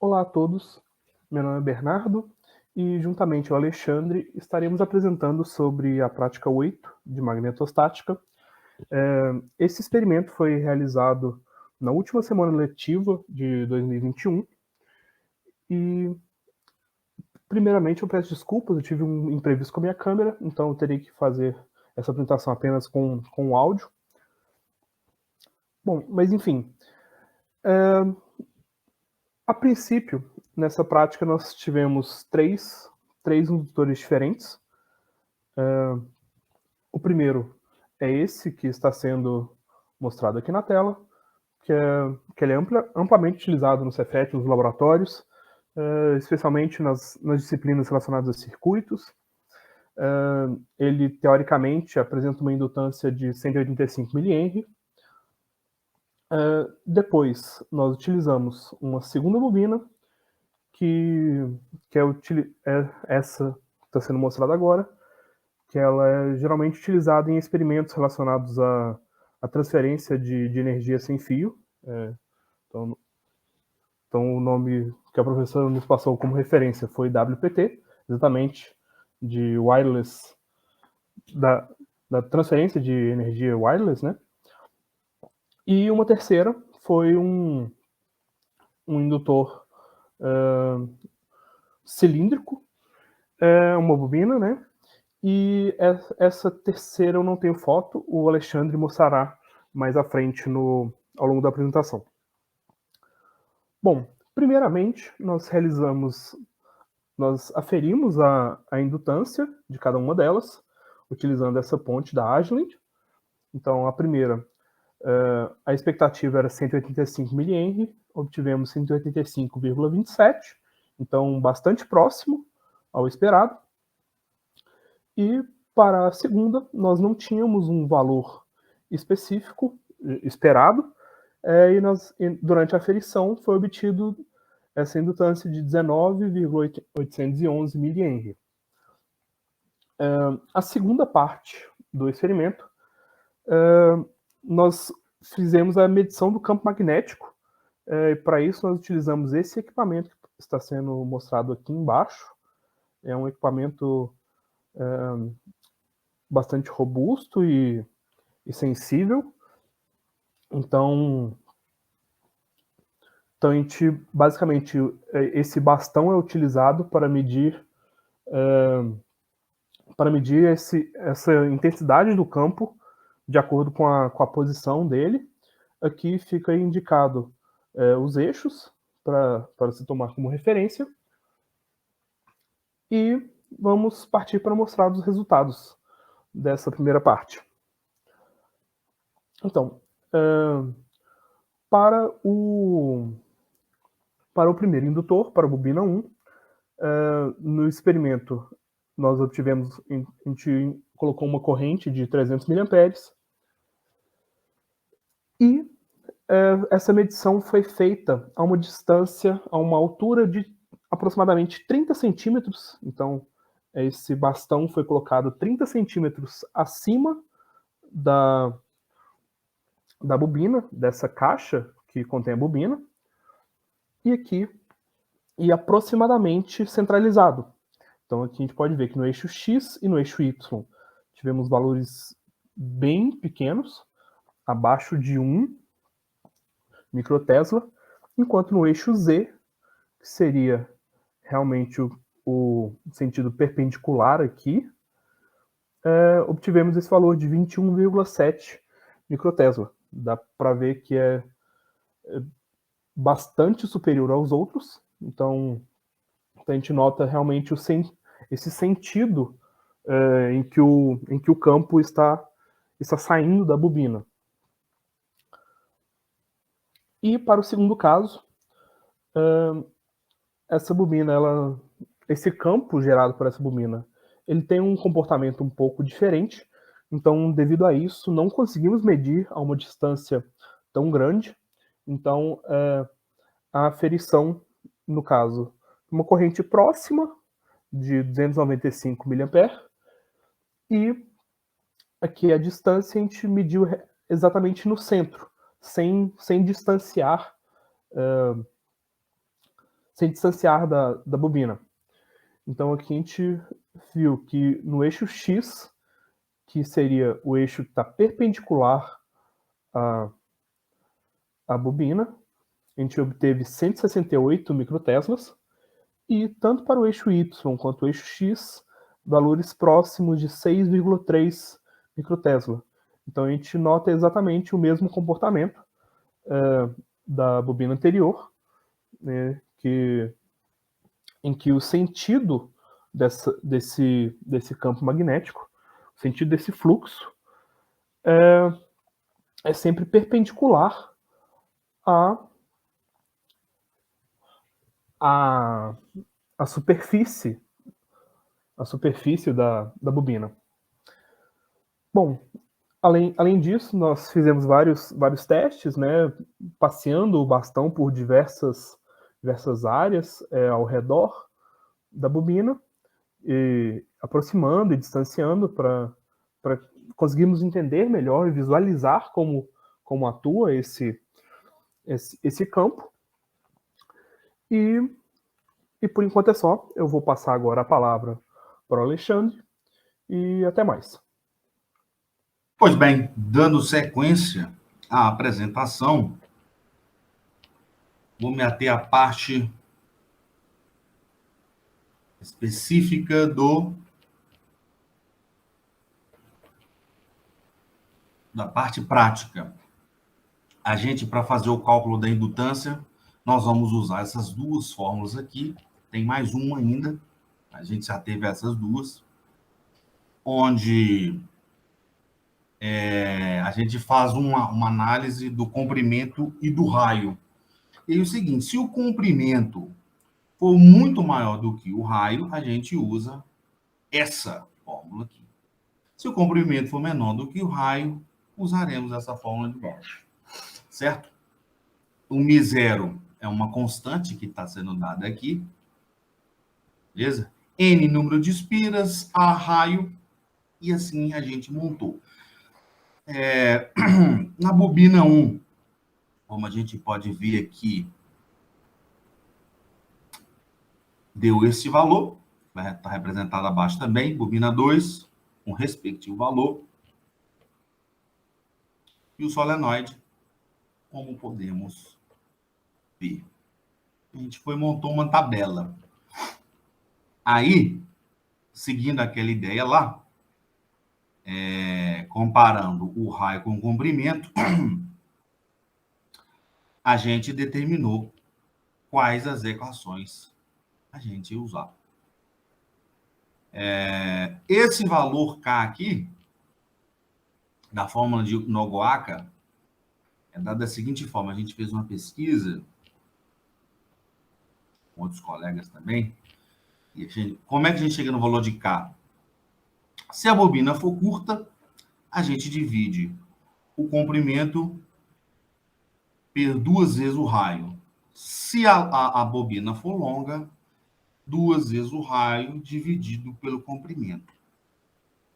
Olá a todos, meu nome é Bernardo e, juntamente ao Alexandre, estaremos apresentando sobre a prática 8 de magnetostática. Esse experimento foi realizado na última semana letiva de 2021 e, primeiramente, eu peço desculpas, eu tive um imprevisto com a minha câmera, então eu terei que fazer essa apresentação apenas com o áudio. Bom, mas enfim, a princípio, nessa prática nós tivemos três indutores diferentes. O primeiro é esse que está sendo mostrado aqui na tela, que ele é amplamente utilizado no Cefet, nos laboratórios, especialmente nas disciplinas relacionadas a circuitos. Ele, teoricamente, apresenta uma indutância de 185 mA. Depois, nós utilizamos uma segunda bobina, que é essa que está sendo mostrada agora, que ela é geralmente utilizada em experimentos relacionados à transferência de energia sem fio. Então, o nome que a professora nos passou como referência foi WPT, exatamente de wireless, da transferência de energia wireless, né? E uma terceira foi um indutor cilíndrico, uma bobina, né? E essa terceira eu não tenho foto, o Alexandre mostrará mais à frente ao longo da apresentação. Bom, primeiramente nós aferimos a indutância de cada uma delas, utilizando essa ponte da Agilent. Então, a primeira, a expectativa era 185 mA, obtivemos 185,27, então bastante próximo ao esperado. E para a segunda, nós não tínhamos um valor específico esperado, e durante a aferição foi obtido essa indutância de 19,811 mA. A segunda parte do experimento, nós fizemos a medição do campo magnético, e para isso nós utilizamos esse equipamento que está sendo mostrado aqui embaixo. É um equipamento bastante robusto e sensível. Então, a gente, basicamente, esse bastão é utilizado para medir essa intensidade do campo de acordo com a posição dele. Aqui fica indicado os eixos para se tomar como referência. E vamos partir para mostrar os resultados dessa primeira parte. Então, para o primeiro indutor, para a bobina 1, no experimento nós obtivemos, a gente colocou uma corrente de 300 mA e essa medição foi feita a uma distância, a uma altura de aproximadamente 30 centímetros. Então, esse bastão foi colocado 30 centímetros acima da bobina, dessa caixa que contém a bobina, e aproximadamente centralizado. Então aqui a gente pode ver que no eixo X e no eixo Y tivemos valores bem pequenos, abaixo de 1 microtesla, enquanto no eixo Z, que seria realmente o sentido perpendicular aqui, obtivemos esse valor de 21,7 microtesla. Dá para ver que é bastante superior aos outros. Então a gente nota realmente esse sentido em que o campo está saindo da bobina. E para o segundo caso, essa bobina, esse campo gerado por essa bobina, ele tem um comportamento um pouco diferente. Então, devido a isso, não conseguimos medir a uma distância tão grande. Então, a aferição, no caso, uma corrente próxima de 295 mA, e aqui a distância a gente mediu exatamente no centro, sem distanciar sem distanciar da bobina. Então aqui a gente viu que no eixo X, que seria o eixo que está perpendicular à bobina, a gente obteve 168 microteslas, e tanto para o eixo Y quanto o eixo X, valores próximos de 6,3 microtesla. Então a gente nota exatamente o mesmo comportamento da bobina anterior, né, em que o sentido desse campo magnético, o sentido desse fluxo, é sempre perpendicular à superfície da bobina. Bom, além disso, nós fizemos vários testes, né, passeando o bastão por diversas áreas ao redor da bobina, e aproximando e distanciando para conseguirmos entender melhor e visualizar como atua esse campo. E por enquanto é só. Eu vou passar agora a palavra para o Alexandre e até mais. Pois bem, dando sequência à apresentação, vou me ater à parte específica da parte prática. A gente, para fazer o cálculo da indutância, nós vamos usar essas duas fórmulas aqui. Tem mais uma ainda, a gente já teve essas duas, onde a gente faz uma análise do comprimento e do raio. E é o seguinte, se o comprimento for muito maior do que o raio, a gente usa essa fórmula aqui. Se o comprimento for menor do que o raio, usaremos essa fórmula de baixo, certo? O μ0 é uma constante que está sendo dada aqui, beleza? N número de espiras, A raio, e assim a gente montou. Na bobina 1, como a gente pode ver aqui, deu esse valor, vai estar representado abaixo também, bobina 2, com respectivo valor, e o solenoide, como podemos ver. A gente montou uma tabela. Aí, seguindo aquela ideia lá, comparando o raio com o comprimento, a gente determinou quais as equações a gente ia usar. Esse valor K aqui, da fórmula de Noguaca, é dado da seguinte forma. A gente fez uma pesquisa com outros colegas também. E como é que a gente chega no valor de K? Se a bobina for curta, a gente divide o comprimento por 2 vezes o raio. Se a bobina for longa, 2 vezes o raio dividido pelo comprimento.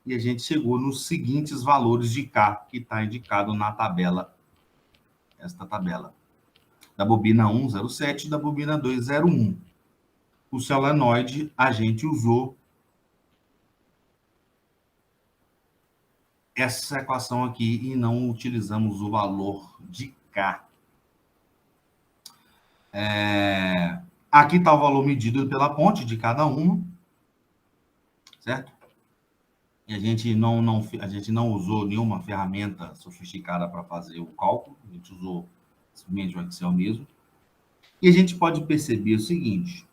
E a gente chegou nos seguintes valores de K, que está indicado na tabela. Esta tabela. Da bobina 1, 0,7 e da bobina 2, 0,1. O solenoide, a gente usou essa equação aqui e não utilizamos o valor de K. Aqui está o valor medido pela ponte de cada uma, certo? E a gente não usou nenhuma ferramenta sofisticada para fazer o cálculo, a gente usou simplesmente o Excel mesmo. E a gente pode perceber o seguinte,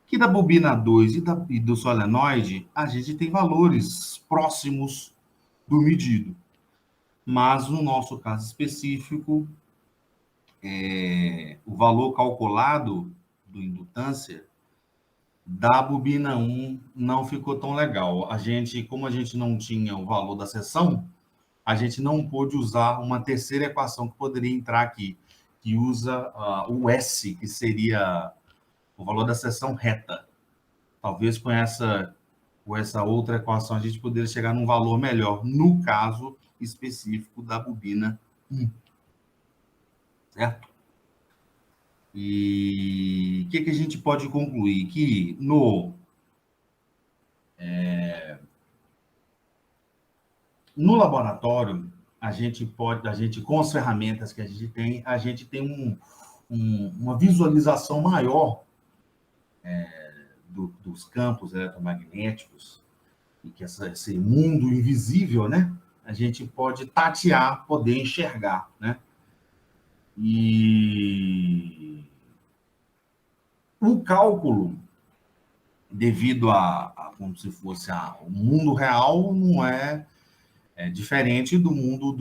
que da bobina 2 e do solenoide, a gente tem valores próximos do medido. Mas, no nosso caso específico, o valor calculado do indutância da bobina 1 não ficou tão legal. Como a gente não tinha o valor da seção, a gente não pôde usar uma terceira equação que poderia entrar aqui, que usa o S, que seria o valor da seção reta. Talvez com essa outra equação a gente poderia chegar num valor melhor, no caso específico da bobina 1. Certo? E o que a gente pode concluir? Que no laboratório, a gente com as ferramentas que a gente tem uma visualização maior dos campos eletromagnéticos e que esse mundo invisível, né? A gente pode tatear, poder enxergar, né? E o cálculo, devido como se fosse o mundo real, não é diferente do mundo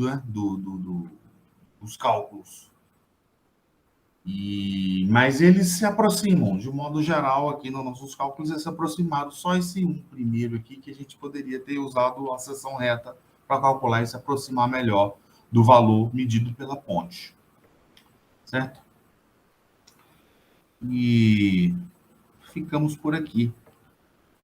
dos cálculos. Mas eles se aproximam, de modo geral, aqui nos nossos cálculos, eles se aproximaram. Só esse primeiro aqui que a gente poderia ter usado a seção reta para calcular e se aproximar melhor do valor medido pela ponte. Certo? E ficamos por aqui.